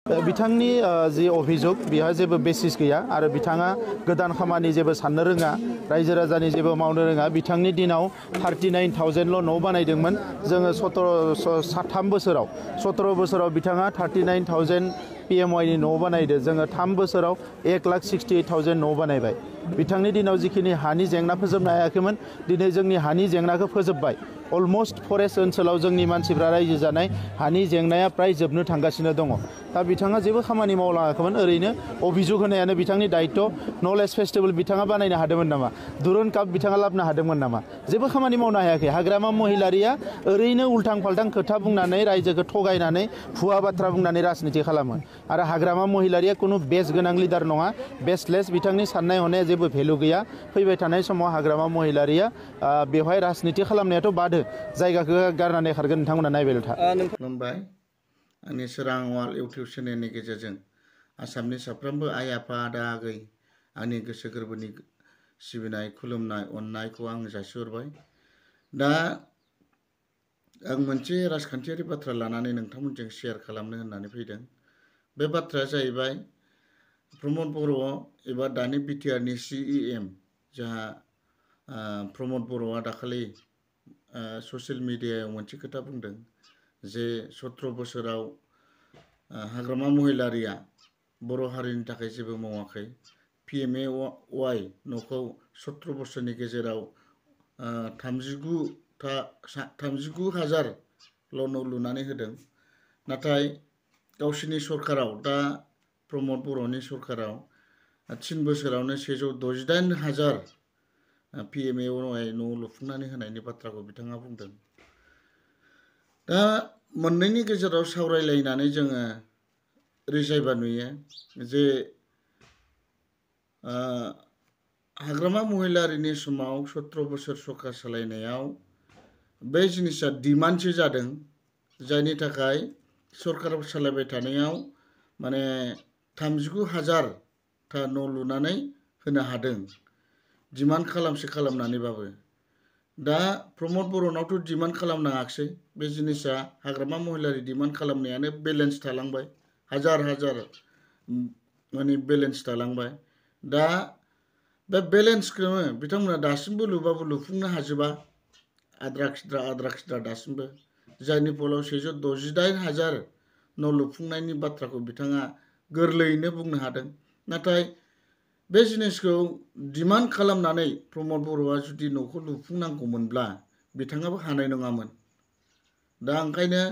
बिथांनि जि अभियोग बेहा जेबो बेसिस गैया आरो बिथाङा गोदान खामानि जेबो साननो रोङा रायजो राजानि जेबो मावनो रोङा बिथांनि दिनाव 39,000ल' न' बानायदोंमोन जोङो 17 बोसोराव बिथाङा 39,000 PMYनि न' बानायदो जोङो 3 बोसोराव 1,68,000 न' बानायबाय बिथांनि दिनाव जिखिनि हानि जेंना फोजोबनो हायाखैमोन दिनै जोंनि हानि जेंनाखौ फोजोबबाय अलमोस्ट फरेस्ट ओनसोलाव जोंनि मानसिफ्रा रायजो जानाय हानि जेंनाया प्राय जोबनो थांगासिनो दङ दा बिथाङा जेबो खामानि मावलाङाखैमोन ओरैनो अभियोग होनायानो बिथांनि दायित्व नलेज फेस्टिभेल बिथाङा बानायनो हादोंमोन नामा दुरुन काप बिथाङा लाबोनो हादोंमोन नामा जेबो खामानि मावनो हायाखै हाग्रामा महिलारिया ओरैनो उल्थां फाल्थां खोथा बुंनानै रायजोखौ थगायनानै भुवा बाथ्रा बुंनानै राजनिति खालामो आरो हाग्रामा महिलारिया खुनु बेस गोनां लिडार नङा बेसलेस बिथांनि साननाय हनाया जेबो भेलु गैया फैबाय थानाय समाव हाग्रामा महिलारिया बेवहाय राजनिति खालामनायाथ' बादो जायगाखौ गारनानै खारगोन नोंथांमोना नायबायल' था खुलुमबाय आंनि सोरां वाल इउटिउब चेनेलनि गेजेरजों आसामनि साफ्रोमबो आइ आफा आदा आगै आंनि गोसो गोरबोनि सिबिनाय खुलुमनाय अननायखौ आं जासिहरबाय दा आं मोनसे राजखान्थियारि बाथ्रा लानानै नोंथांमोनजों शेयार खालामनो होननानै फैदों बे बाथ्राया जाहैबाय प्रमद बर' एबा दानि बिटिआरनि CEM जाहा प्रमद बर'आ दाखालि ससियेल मिडियायाव मोनसे खोथा बुंदों जे 17 बोसोराव हाग्रामा महिलारिया बर' हारिनि थाखाय जेबो मावाखै PMAY न'खौ 17 बोसोरनि गेजेराव 39,000ल' न' लुनानै होदों नाथाय गावसिनि सरकाराव दा प्रमद बर'नि सरकाराव 3 बोसोरावनो 168,000 PMAY न' लुफुंनानै होनायनि बाथ्राखौ बिथाङा बुंदों दा मोननैनि गेजेराव सावरायलायनानै जोङो रिजायबा नुयो जे हाग्रामा महिलारिनि समाव 17 बोसोर सरकार सालायनायाव बे जिनिसा डिमान्डसो जादों जायनि थाखाय सरकार सालायबाय थानायाव माने 39,000 था न' लुनानै होनो हादों डिमान्ड खालामनानैबाबो दा प्रमद बर'नावथ' डिमान्ड खालामनाङाखिसै बे जिनिसा हाग्रामा महिलारि डिमान्ड खालामनायानो बेलेन्स थालांबाय हाजार माने बेलेन्स थालांबाय दा बे बेलेन्सखौ बिथांमोना दासिमबो लुबाबो लुफुंनो हाजोबा आद्रा खिद्रा दासिमबो जायनि फलाव 168,000 न' लुफुंनायनि बाथ्राखौ बिथाङा गोरलैयैनो बुंनो हादों नाथाय बे जिनिसखौ डिमान्ड खालामनानै प्रमद बर'आ जुदि न'खौ लुफुंनांगौमोनब्ला बिथाङाबो हानाय नङामोन दा ओंखायनो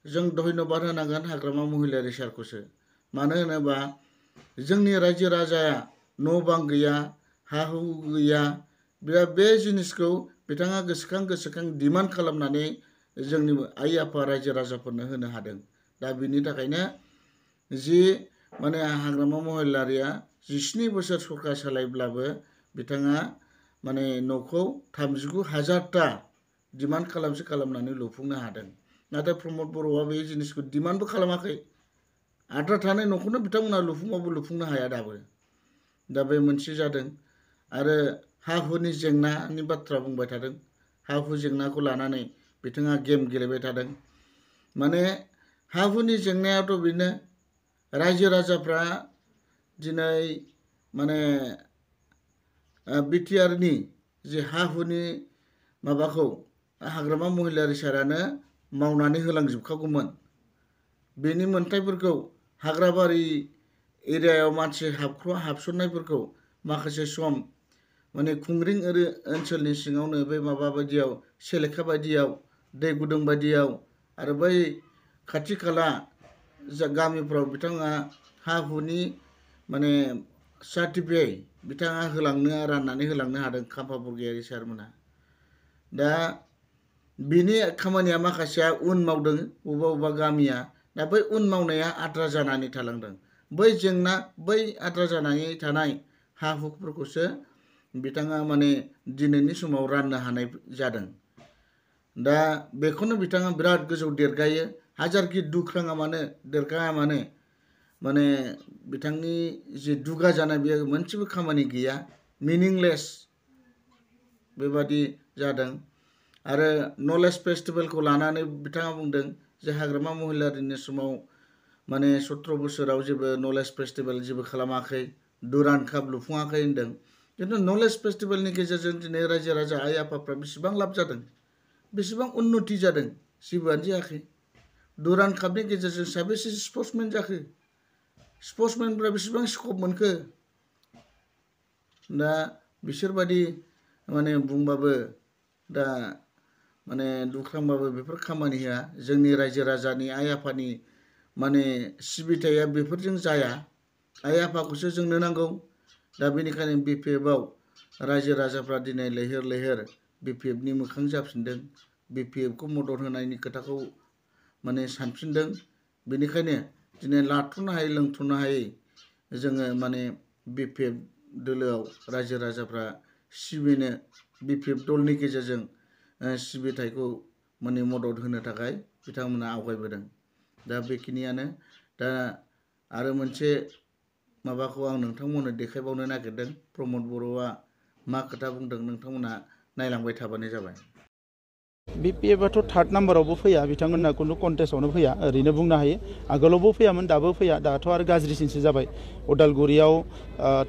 जों धन्यबाद होनांगोन हाग्रामा महिलारि सारखौसो मानो होनोबा जोंनि रायजो राजाया न' बां गैया हा हु गैया बे जिनिसखौ बिथाङा गोसोखां डिमान्ड खालामनानै जोंनि आइ आफा रायजो राजाफोरनो होनो हादों दा बिनि थाखायनो जि माने हाग्रामा महिलारिया 17 बोसोर सरकार सालायब्लाबो बिथाङा माने न'खौ 39,000टा डिमान्ड खालामनानै लुफुंनो हादों नाथाय प्रमद बर'आ बे जिनिसखौ डिमान्डबो खालामाखै आद्रा थानाय न'खौनो बिथांमोना लुफुंबाबो लुफुंनो हाया दाबो दा बे मोनसे जादों आरो हा हुनि जेंनानि बाथ्रा बुंबाय थादों हा हु जेंनाखौ लानानै बिथाङा गेम गेलेबाय थादों माने हा हुनि जेंनायाथ' बेनो रायजो राजाफ्रा दिनै माने बिटिआरनि जे हा हुनि माबाखौ हाग्रामा महिलारि सारानो मावनानै होलांजोबखागौमोन बेनि मोन्थाइफोरखौ हाग्राबारि एरियायाव मानसि हाबसननायफोरखौ माखासे सम माने खुंग्रिं ओनसोलनि सिङावनो बे माबा बायदियाव सेलेखा बायदियाव दै गुदुं बायदियाव आरो बै खाथि खाला गामिफ्राव बिथाङा हा हुनि माने सार्टिफिकेट बिथाङा राननानै होलांनो हादों खाम्फा बरगयारि सारमोना दा बिनि खामानिया माखासेया उन मावदों बबेबा गामिया दा बै उन मावनाया आद्रा जानानै थालांदों बै जेंना बै आद्रा जानानै थानाय हा हुफोरखौसो बिथाङा माने दिनैनि समाव राननो हानाय जादों दा बेखौनो बिथाङा बिराद गोजौ देरगायो हाजारखि दुख्राङा मानो देरगाया मानो माने बिथांनि जे दुगा जानाय बेयो मोनसेबो खामानि गैया मिनिंलेस बेबादि जादों आरो नलेज फेस्टिभेलखौ लानानै बिथाङा बुंदों जे हाग्रामा महिलारिनि समाव माने 17 बोसोराव जेबो नलेज फेस्टिभेल जेबो खालामाखै दुरान काप लुफुङाखै होनदों खिन्थु नलेज फेस्टिभेलनि गेजेरजों दिनै रायजो राजा आइ आफाफ्रा बेसेबां लाब जादों बेसेबां उन्नति जादों जेबोआनो जायाखै दुरान कापनि गेजेरजों साबेसे स्पर्ट्समेन जाखो स्पर्ट्समेनफ्रा बेसेबां स्कप मोनखो दा बिसोरबादि माने बुंबाबो दा माने दुख्रांबाबो बेफोर खामानि होआ जोंनि रायजो राजानि आइ आफानि माने सिबिथाया बेफोरजों जाया आइ आफाखौसो जोंनो नांगौ दा बेनिखायनो बिपिएफआव रायजो राजाफ्रा दिनै लैहोर लैहोर बिपिएफनि मोखां जाफिनदों बिपिएफखौ मदद होनायनि खोथाखौ माने सानफिनदों बेनिखायनो दिनै लाथ'नो हायै लोंथ'नो हायै जोङो माने बिपिएफ दोलोआव रायजो राजाफ्रा सिबिनो बिपिएफ दलनि गेजेरजों सिबिथायखौ माने मदद होनो थाखाय बिथांमोना आवगायबोदों दा बेखिनियानो दा आरो मोनसे माबाखौ आं नोंथांमोननो देखायबावनो नागिरदों प्रमद बर'आ मा खोथा बुंदों नोंथांमोना नायलांबाय थाबानो जाबाय बिपिएफआथ' थार्ड नाम्बारावबो फैया बिथांमोनहा खुनु कन्टेस्टआवनो फैया ओरैनो बुंनो हायो आगोलावबो फैयामोन दाबो फैया दाथ' आरो गाज्रिसिनसो जाबाय उदालगुरियाव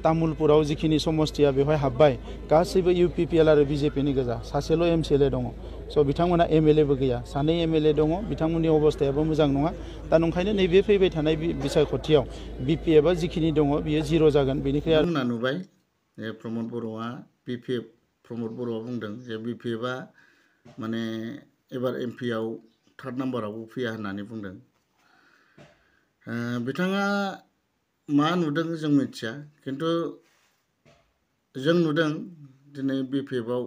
तामुलपुराव जिखिनि समस्तिया बेवहाय हाबबाय गासैबो इउपिपिएल आरो बिजेपिनि गोजा सासेल' एमसिएलए दङ स' बिथांमोना एमएलएबो गैया सानै एमएलए दङ बिथांमोननि अबस्थायाबो मोजां नङा दा नंखायनो नैबे फैबाय थानाय बिसायख'थियाव बिपिएफआ जिखिनि दङ बियो जिर' जागोन बेनिखाय आंना नुबाय प्रमद बर'आ बिपिएफ प्रमद बर'आ बुंदों जे बिपिएफआ माने एबार एमपिआव थार्ड नाम्बारावबो फैया होननानै बुंदों बिथाङा मा नुदों जों मिथिया खिन्थु जों नुदों दिनै बिपिएफआव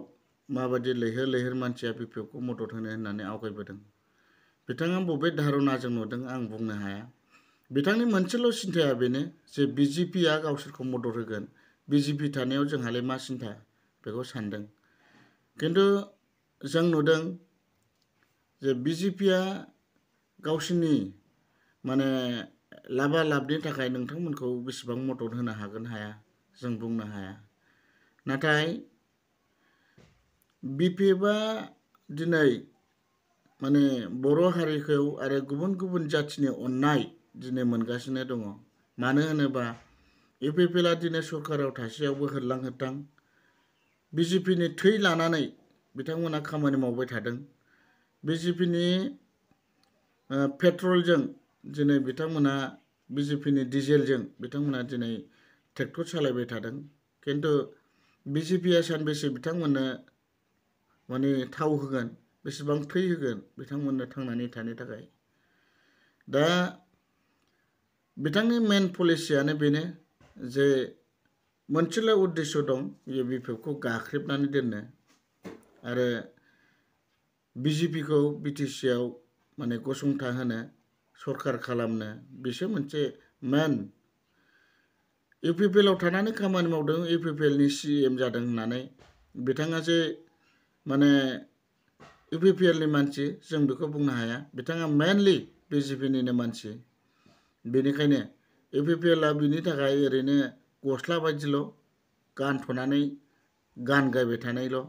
माबायदि लैहोर लैहोर मानसिया बिपिएफखौ मदद होनो होननानै आवगायबोदों बिथाङा बबे धारनाजों नुदों आं बुंनो हाया बिथांनि मोनसेल' सिन्थाया बेनो जे बिजेपिआ गावसोरखौ मदद होगोन बिजेपि थानायाव जोंहालाय मा सिन्था बेखौ सानदों खिन्थु जों नुदों जे बिजेपिआ गावसोरनि माने लाबा लाबनि थाखाय नोंथांमोनखौ बेसेबां मदद होनो हागोन हाया जों बुंनो हाया नाथाय बिपिएफआ दिनै माने बर' हारिखौ आरो गुबुन गुबुन जाथिनि अननाय दिनै मोनगासिनो दङ मानो होनोबा इउपिपिएलआ दिनै सरकाराव थासेयावबो होरलां होरथां बिजेपिनि थै लानानै बिथांमोना खामानि मावबाय थादों बिजेपिनि पेट्रलजों दिनै बिथांमोना बिजेपिनि डिजेलजों बिथांमोना दिनै ट्रेक्टर सालायबाय थादों खिन्थु बिजेपिआ सानबेसे बिथांमोननो माने थाव होगोन बेसेबां थै होगोन बिथांमोननो थांनानै थानो थाखाय दा बिथांनि मेन पलिसियानो बेनो जे मोनसेल' उद्देश्य दं बे बिपिएफखौ गाख्रेबनानै दोननो आरो बिजेपिखौ बिटिसिआव माने गसंथा होनो सरकार खालामनो बिसो मोनसे मेन इउपिपिएलआव थानानै खामानि मावदों इउपिपिएलनि सिएम जादों होननानै बिथाङा जे माने इउपिपिएलनि मानसि जों बेखौ बुंनो हाया बिथाङा मेनलि बिजेपिनिनो मानसि बेनिखायनो इउपिपिएलआ बिनि थाखाय ओरैनो गस्ला बायदिल' गानथ'नानै गान गायबाय थानायल'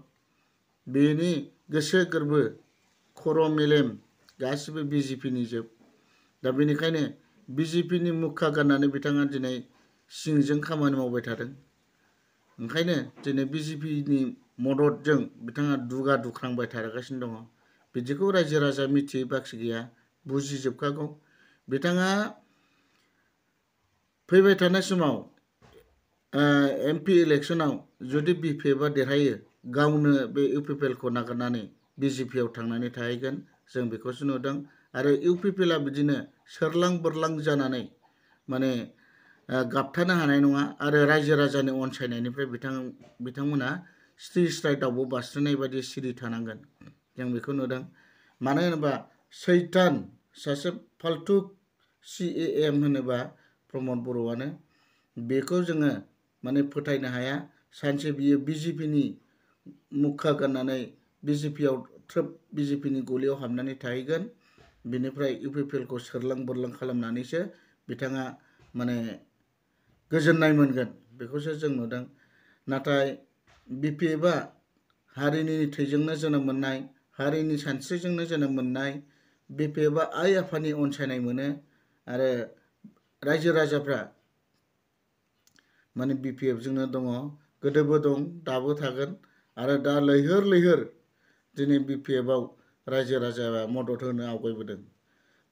बेनि गोसो गोरबो खर' मेलेम गासिबो बिजेपिनि जोब दा बेनिखायनो बिजेपिनि मुखा गाननानै बिथाङा दिनै सिंजों खामानि मावबाय थादों ओंखायनो दिनै बिजेपिनि मददजों बिथाङा दुगा दुख्रांबाय थागासिनो दङ बिदिखौ रायजो राजा मिथियै बाखि गैया बुजिजोबखागौ बिथाङा फैबाय थानाय समाव एमपि इलेक्सनाव जुदि बिपिएफआ देरहायो गावनो बे इउपिपिएलखौ नागारनानै बिजेपिआव थांनानै थाहैगोन जों बेखौसो नुदों आरो इउपिपिएलआ बिदिनो सोरलां बोरलां जानानै माने गाबथानो हानाय नङा आरो रायजो राजानि अनसायनायनिफ्राय बिथांमोना स्रि स्राय दावबो बास्रिनाय बायदि सिरि थानांगोन जों बेखौ नुदों मानो होनोबा सैतान सासे फाल्तु सिएएम होनोबा प्रमद बर'आनो बेखौ जोङो माने फोथायनो हाया सानसे बियो बिजेपिनि मुखा गाननानै बिजेपिआव ट्रोप बिजेपिनि गलियाव हाबनानै थाहैगोन बिनिफ्राय इउपिपिएलखौ सोरलां बोरलां खालामनानैसो बिथाङा माने गोजोननाय मोनगोन बेखौसो जों नुदों नाथाय बिपिएफआ हारिनि थैजोंनो जोनोम मोननाय हारिनि सानस्रिजोंनो जोनोम मोननाय बिपिएफआ आइ आफानि अनसायनाय मोनो आरो रायजो राजाफ्रा माने BPF जोंनो दङ गोदोबो दं दाबो थागोन आरो दा लैहोर लैहोर दिनै BPF आव रायजो राजाया मदद होनो आवगायबोदों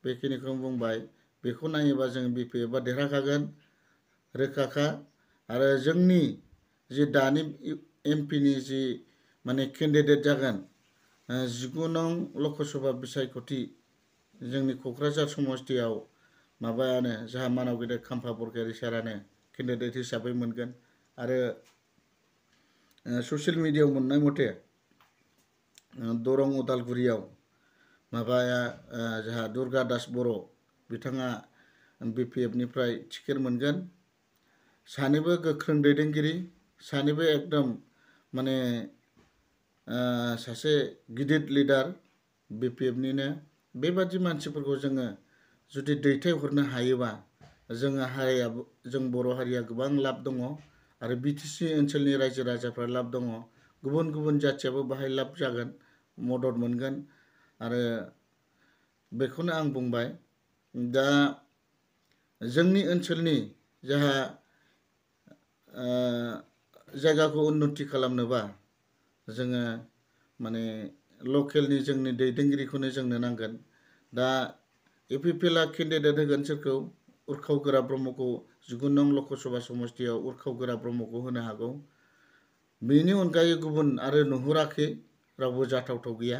बेखिनिखौ बुंबाय बेखौ नायोबा जों BPF आ देरहाखागोन रोखाखा आरो जोंनि जि दानि MP नि जि माने केन्डिडेट जागोन 19 नं लकसभा बिसायख'थि जोंनि क'क्राझार समस्तियाव माबायानो जाहा मानाव गेदेर खाम्फा बरगयारी सारानो केन्डिडेट हिसाबै मोनगोन आरो ससियेल मिडियायाव मोननाय मथे दरं उदालगुरियाव माबाया जाहा दुर्गा दास बर' बिथाङा BPF निफ्राय टिकेट मोनगोन सानैबो गोख्रों दैदेनगिरि सानैबो एकदम माने सासे गिदिर लिडार BPF निनो बेबादि मानसिफोरखौ जोङो जुदि दैथायहरनो हायोबा जोङो हारिया जों बर' हारिया गोबां लाब दङ आरो BTC ओनसोलनि रायजो राजाफ्रा लाब दङ गुबुन गुबुन जाथियाबो बाहाय लाब जागोन मदद मोनगोन आरो बेखौनो आं बुंबाय दा जोंनि ओनसोलनि जाहा जायगाखौ उन्नति खालामनोबा जोङो माने लकेलनि जोंनि दैदेनगिरिखौनो जोंनो नांगोन दा APPL आ केन्डिडेट होगोन सोरखौ उर्खाव गोरा ब्रह्मखौ 19 नं लकसभा समस्तियाव उर्खाव गोरा ब्रह्मखौ होनो हागौ बेनि अनगायै गुबुन आरो नुहुराखै रावबो जाथावथाव गैया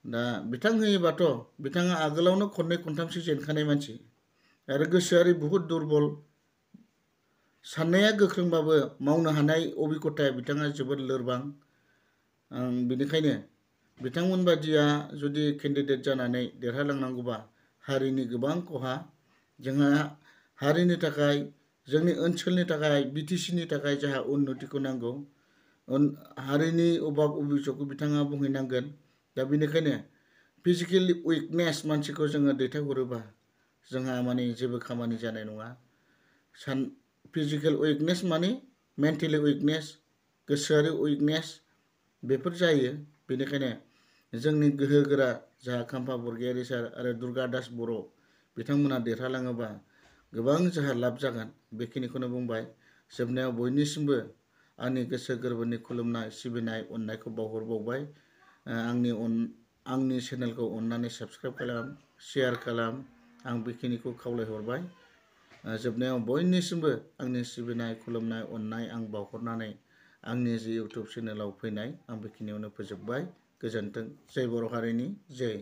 दा बिथां होयोबाथ' बिथाङा आगोलावनो खननै खनथामसो जेनखानाय मानसि आरो गोसोआरि बहुद दुरबल साननाया गोख्रोंबाबो मावनो हानाय अबिगथाया बिथाङा जोबोद लोरबां बेनिखायनो बिथांमोन बादिया जुदि केन्डिडेट जानानै देरहालांनांगौबा हारिनि गोबां खहा जोंहा हारिनि थाखाय जोंनि ओनसोलनि थाखाय BTC नि थाखाय जोंहा उन्नतिखौ नांगौ हारिनि अभाब अभिजगखौ बिथाङा बुंहैनांगोन दा बेनिखायनो फिजिकेल उइकनेस मानसिखौ जोङो दैथायहरोबा जोंहा माने जेबो खामानि जानाय नङा फिजिकेल उइकनेस माने मेन्टेलि उइकनेस गोसोआरि उइकनेस बेफोर जायो बेनिखायनो जोंनि गोहो गोरा जाहा खाम्फा बरगयारी सार आरो दुर्गा दास बर' बिथांमोना देरहालाङोबा गोबां जोंहा लाब जागोन बेखिनिखौनो बुंबाय जोबनायाव बयनिसिमबो आंनि गोसो गोरबोनि खुलुमनाय सिबिनाय अननायखौ बावहरबावबाय आंनि चेनेलखौ अननानै साबस्क्राइब खालाम शेयार खालाम आं बेखिनिखौ खावलायहरबाय जोबनायाव बयनिसिमबो आंनि सिबिनाय खुलुमनाय अननाय आं बावहरनानै आंनि जि इउटुब चेनेलाव फैनाय आं बेखिनियावनो फोजोबबाय गोजोन्थों जय बर' हारिनि जय